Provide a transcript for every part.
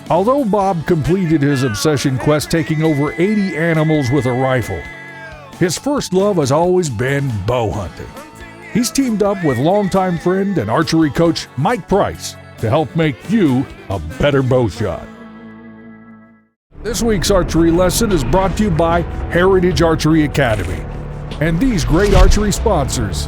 Although Bob completed his obsession quest taking over 80 animals with a rifle, his first love has always been bow hunting. He's teamed up with longtime friend and archery coach Mike Price to help make you a better bow shot. This week's archery lesson is brought to you by Heritage Archery Academy and these great archery sponsors: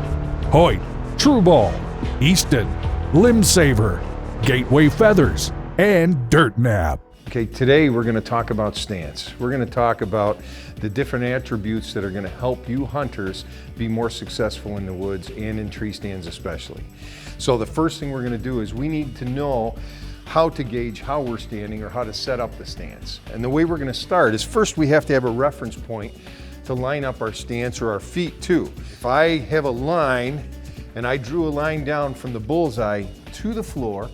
Hoyt, True Ball, Easton, Limb Saver, Gateway Feathers, and Dirt Nap. Okay, today we're going to talk about stance. We're going to talk about the different attributes that are going to help you hunters be more successful in the woods and in tree stands especially. So the first thing we're going to do is we need to know how to gauge how we're standing or how to set up the stance. And the way we're going to start is first we have to have a reference point to line up our stance or our feet too. If I have a line and I drew a line down from the bullseye to the floor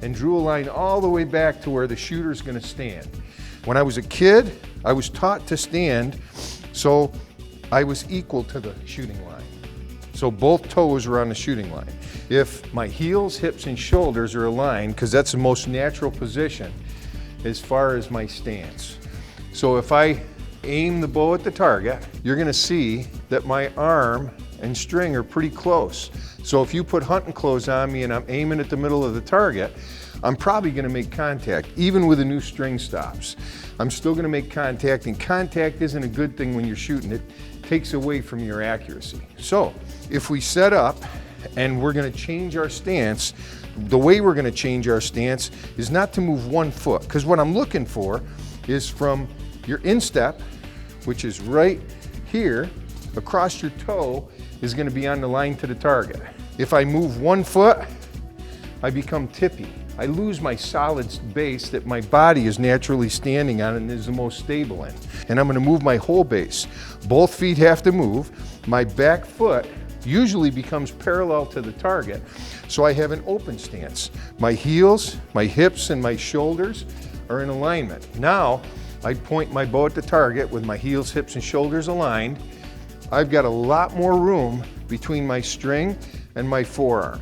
and drew a line all the way back to where the shooter's going to stand. When I was a kid, I was taught to stand so I was equal to the shooting line. So both toes are on the shooting line. If my heels, hips, and shoulders are aligned, because that's the most natural position as far as my stance. So if I aim the bow at the target, you're going to see that my arm and string are pretty close. So if you put hunting clothes on me and I'm aiming at the middle of the target, I'm probably going to make contact, even with the new string stops. I'm still going to make contact, and contact isn't a good thing when you're shooting. It takes away from your accuracy. So if we set up and we're going to change our stance, the way we're going to change our stance is not to move one foot, because what I'm looking for is from your instep, which is right here, across your toe is going to be on the line to the target. If I move one foot, I become tippy. I lose my solid base that my body is naturally standing on and is the most stable in. And I'm going to move my whole base. Both feet have to move. My back foot usually becomes parallel to the target, so I have an open stance. My heels, my hips, and my shoulders are in alignment. Now, I point my bow at the target with my heels, hips, and shoulders aligned. I've got a lot more room between my string and my forearm.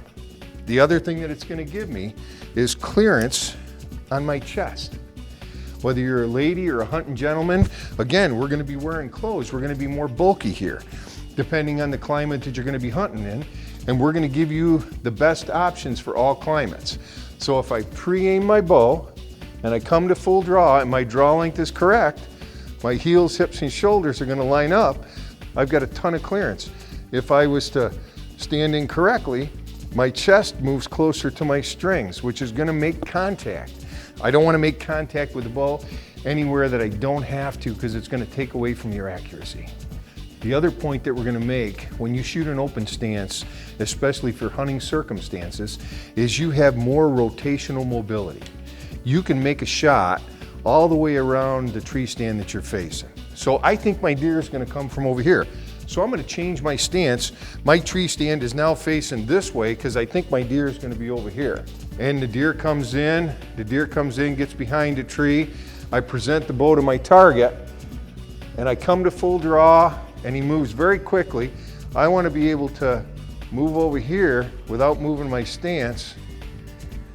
The other thing that it's going to give me is clearance on my chest. Whether you're a lady or a hunting gentleman, again, we're going to be wearing clothes. We're going to be more bulky here, depending on the climate that you're going to be hunting in. And we're going to give you the best options for all climates. So if I pre-aim my bow and I come to full draw and my draw length is correct, my heels, hips, and shoulders are going to line up. I've got a ton of clearance. If I was to stand incorrectly, my chest moves closer to my strings, which is going to make contact. I don't want to make contact with the bow anywhere that I don't have to, because it's going to take away from your accuracy. The other point that we're going to make when you shoot an open stance, especially for hunting circumstances, is you have more rotational mobility. You can make a shot all the way around the tree stand that you're facing. So I think my deer is going to come from over here. So I'm going to change my stance. My tree stand is now facing this way because I think my deer is going to be over here. And the deer comes in, gets behind a tree. I present the bow to my target and I come to full draw and he moves very quickly. I want to be able to move over here without moving my stance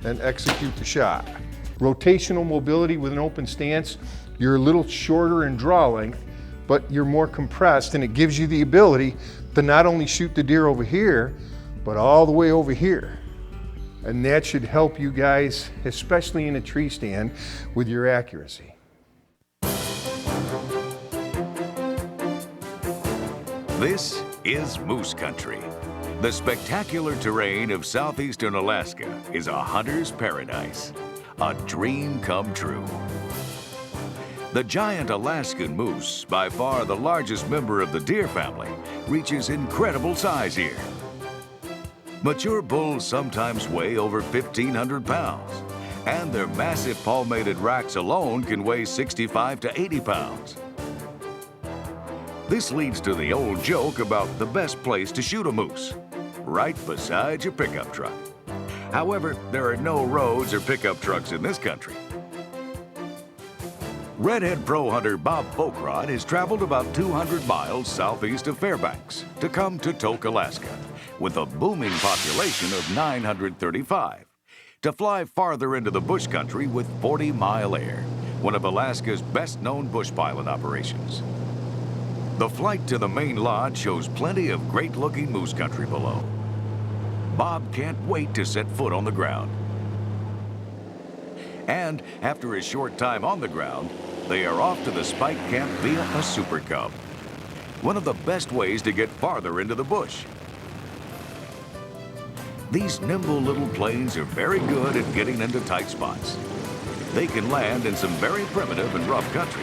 and execute the shot. Rotational mobility with an open stance, you're a little shorter in draw length, but you're more compressed, and it gives you the ability to not only shoot the deer over here, but all the way over here. And that should help you guys, especially in a tree stand, with your accuracy. This is Moose Country. The spectacular terrain of southeastern Alaska is a hunter's paradise, a dream come true. The giant Alaskan moose, by far the largest member of the deer family, reaches incredible size here. Mature bulls sometimes weigh over 1,500 pounds, and their massive palmated racks alone can weigh 65 to 80 pounds. This leads to the old joke about the best place to shoot a moose, right beside your pickup truck. However, there are no roads or pickup trucks in this country. Redhead pro hunter Bob Bfhs has traveled about 200 miles southeast of Fairbanks to come to Tok, Alaska, with a booming population of 935. to fly farther into the bush country with 40-mile air, one of Alaska's best-known bush pilot operations. The flight to the main lodge shows plenty of great-looking moose country below. Bob can't wait to set foot on the ground. And after a short time on the ground, they are off to the spike camp via a Super Cub, one of the best ways to get farther into the bush. These nimble little planes are very good at getting into tight spots. They can land in some very primitive and rough country.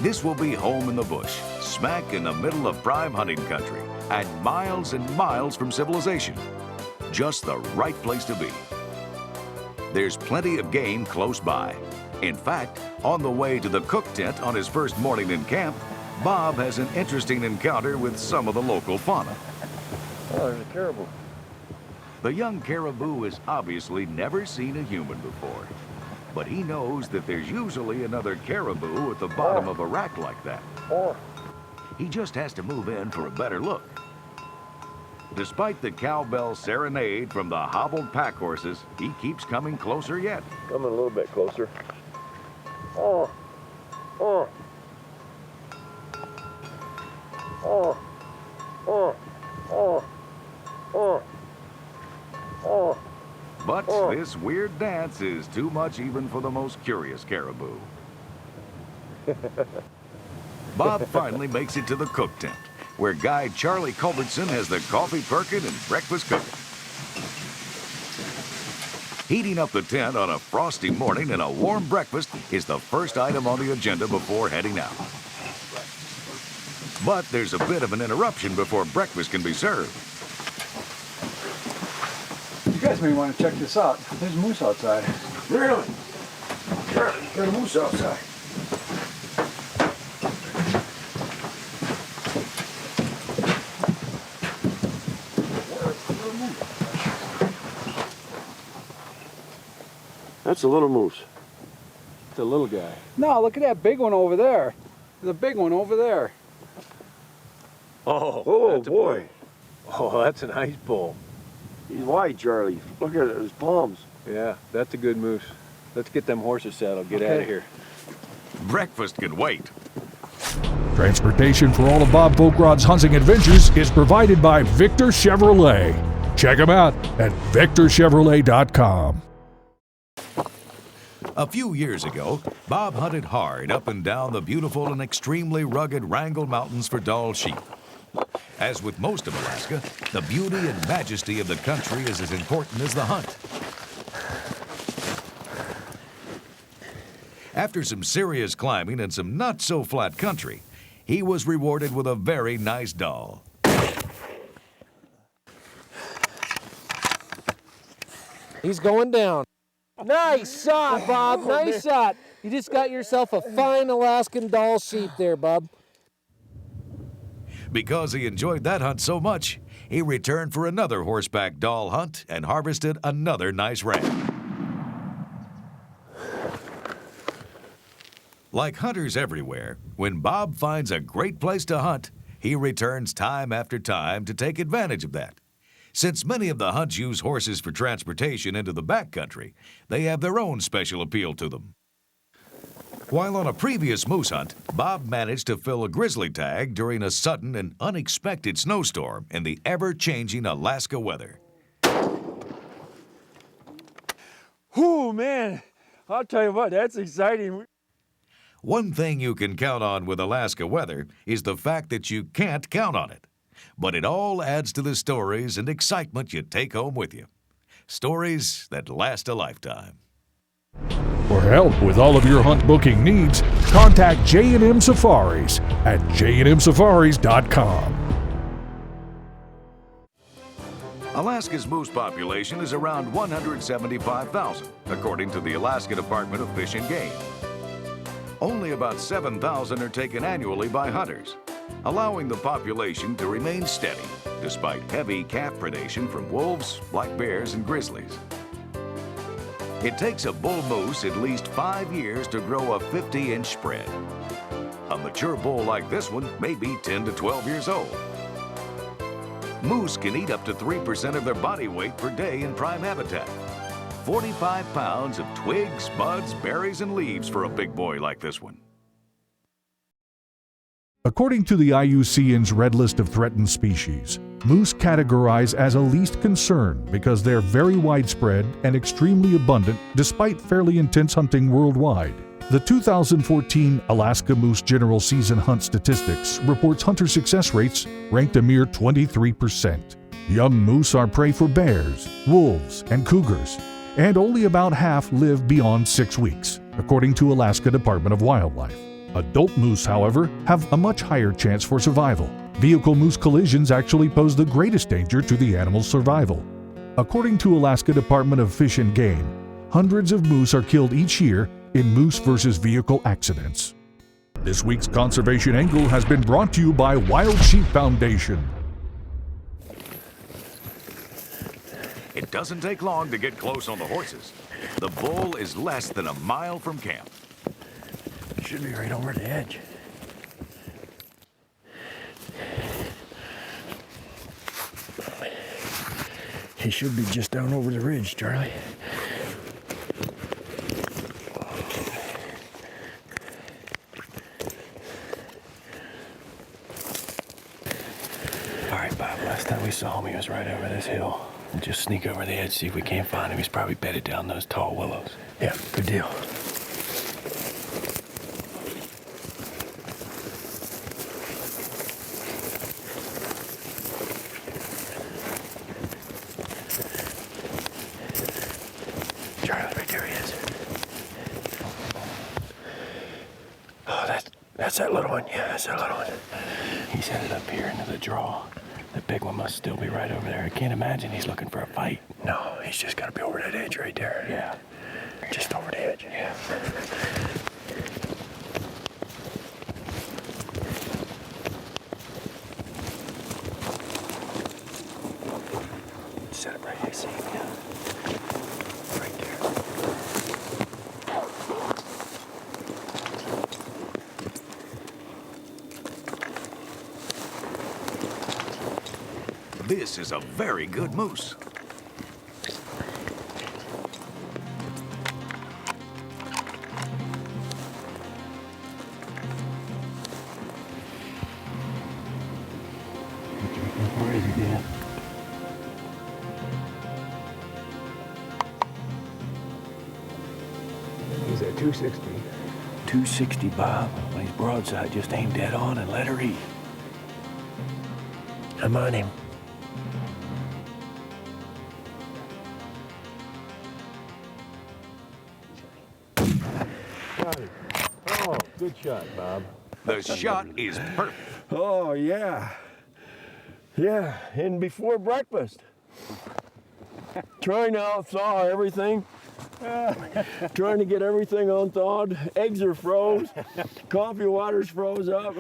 This will be home in the bush, smack in the middle of prime hunting country, and miles from civilization. Just the right place to be. There's plenty of game close by. In fact, on the way to the cook tent on his first morning in camp, Bob has an interesting encounter with some of the local fauna. Oh, there's a caribou. The young caribou has obviously never seen a human before, but he knows that there's usually another caribou at the bottom of a rack like that. He just has to move in for a better look. Despite the cowbell serenade from the hobbled pack horses, he keeps coming closer yet. Coming a little bit closer. But this weird dance is too much even for the most curious caribou. Bob finally makes it to the cook tent, where guide Charlie Culbertson has the coffee perking and breakfast cooking. Heating up the tent on a frosty morning and a warm breakfast is the first item on the agenda before heading out. But there's a bit of an interruption before breakfast can be served. You guys may want to check this out. There's moose outside. Really? Charlie, there's a moose outside. That's a little moose. It's a little guy. No, look at that big one over there. There's a big one over there. Oh, That's boy. Oh, that's a nice bull. He's wide, Charlie. Look at his palms. Yeah, that's a good moose. Let's get them horses saddled. Get out of here. Breakfast can wait. Transportation for all of Bob Vogrod's hunting adventures is provided by Victor Chevrolet. Check them out at victorchevrolet.com. A few years ago, Bob hunted hard up and down the beautiful and extremely rugged Wrangell Mountains for Dall sheep. As with most of Alaska, the beauty and majesty of the country is as important as the hunt. After some serious climbing and some not-so-flat country, he was rewarded with a very nice Dall. He's going down. Nice shot, Bob. Nice shot. You just got yourself a fine Alaskan Dall sheep there, Bob. Because he enjoyed that hunt so much, he returned for another horseback Dall hunt and harvested another nice ram. Like hunters everywhere, when Bob finds a great place to hunt, he returns time after time to take advantage of that. Since many of the hunts use horses for transportation into the backcountry, they have their own special appeal to them. While on a previous moose hunt, Bob managed to fill a grizzly tag during a sudden and unexpected snowstorm in the ever-changing Alaska weather. Oh, man. I'll tell you what, that's exciting. One thing you can count on with Alaska weather is the fact that you can't count on it. But it all adds to the stories and excitement you take home with you. Stories that last a lifetime. For help with all of your hunt booking needs, contact J&M Safaris at jnmsafaris.com. Alaska's moose population is around 175,000, according to the Alaska Department of Fish and Game. Only about 7,000 are taken annually by hunters, allowing the population to remain steady despite heavy calf predation from wolves, black bears, and grizzlies. It takes a bull moose at least 5 years to grow a 50-inch spread. A mature bull like this one may be 10 to 12 years old. Moose can eat up to 3% of their body weight per day in prime habitat. 45 pounds of twigs, buds, berries, and leaves for a big boy like this one. According to the IUCN's Red List of Threatened Species, moose categorize as a least concern because they're very widespread and extremely abundant despite fairly intense hunting worldwide. The 2014 Alaska Moose General Season Hunt Statistics reports hunter success rates ranked a mere 23%. Young moose are prey for bears, wolves, and cougars, and only about half live beyond 6 weeks, according to Alaska Department of Wildlife. Adult moose, however, have a much higher chance for survival. Vehicle-moose collisions actually pose the greatest danger to the animal's survival. According to Alaska Department of Fish and Game, hundreds of moose are killed each year in moose versus vehicle accidents. This week's Conservation Angle has been brought to you by Wild Sheep Foundation. It doesn't take long to get close on the horses. The bull is less than a mile from camp. Should be right over the edge. He should be just down over the ridge, Charlie. All right, Bob, last time we saw him, he was right over this hill. We'll just sneak over the edge, see if we can't find him. He's probably bedded down those tall willows. Yeah, good deal. That's that little one. Yeah, that's that little one. He's headed up here into the draw. The big one must still be right over there. I can't imagine he's looking for a fight. No, he's just got to be over that edge right there. Yeah. Just over the edge. Yeah. Set it right here. See him? Yeah. Right there. This is a very good moose. Where is he, Dan? He's at 260. 260, Bob. When he's broadside, just aim dead on and let her eat. I'm on him. Oh, good shot, Bob. The shot is perfect. Oh, yeah. Yeah, and before breakfast. Trying to out-thaw everything. Trying to get everything unthawed. Eggs are froze. Coffee water's froze up.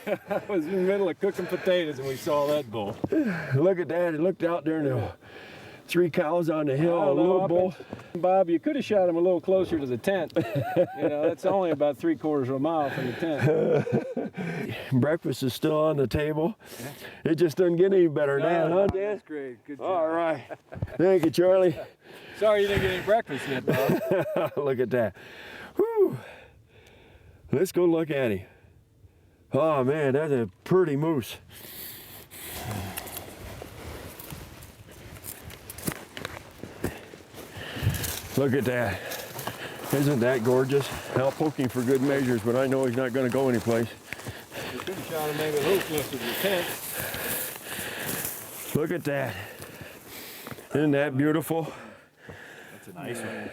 I was in the middle of cooking potatoes and we saw that bull. Look at that. He looked out there and there were 3 cows on the hill, a little bull. Bob, you could have shot him a little closer to the tent. You know, that's only about 3/4 of a mile from the tent. Breakfast is still on the table. It just doesn't get any better than that, huh, Dan? That's great. Good job. All right. Thank you, Charlie. Sorry you didn't get any breakfast yet, Bob. Look at that. Whew. Let's go look at him. Oh, man, that's a pretty moose. Look at that. Isn't that gorgeous? I'll poke him for good measures, but I know he's not going to go anyplace. You could have shot him maybe a little closer to the tent. Look at that. Isn't that beautiful? That's a nice one.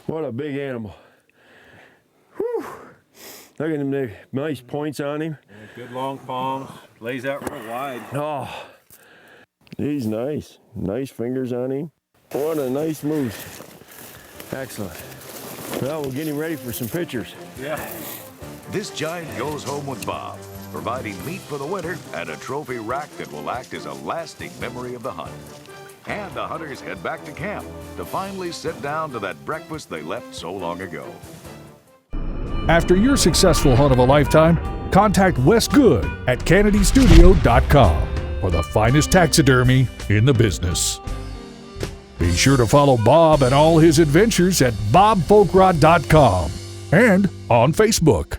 What a big animal. Whew. Look at him, the nice points on him. Yeah, good long palms. Lays out real wide. Oh, he's nice. Nice fingers on him. What a nice moose. Excellent. Well, we'll get him ready for some pictures. Yeah. This giant goes home with Bob, providing meat for the winter and a trophy rack that will act as a lasting memory of the hunt. And the hunters head back to camp to finally sit down to that breakfast they left so long ago. After your successful hunt of a lifetime, contact Wes Good at KennedyStudio.com for the finest taxidermy in the business. Be sure to follow Bob and all his adventures at BobFolkrod.com and on Facebook.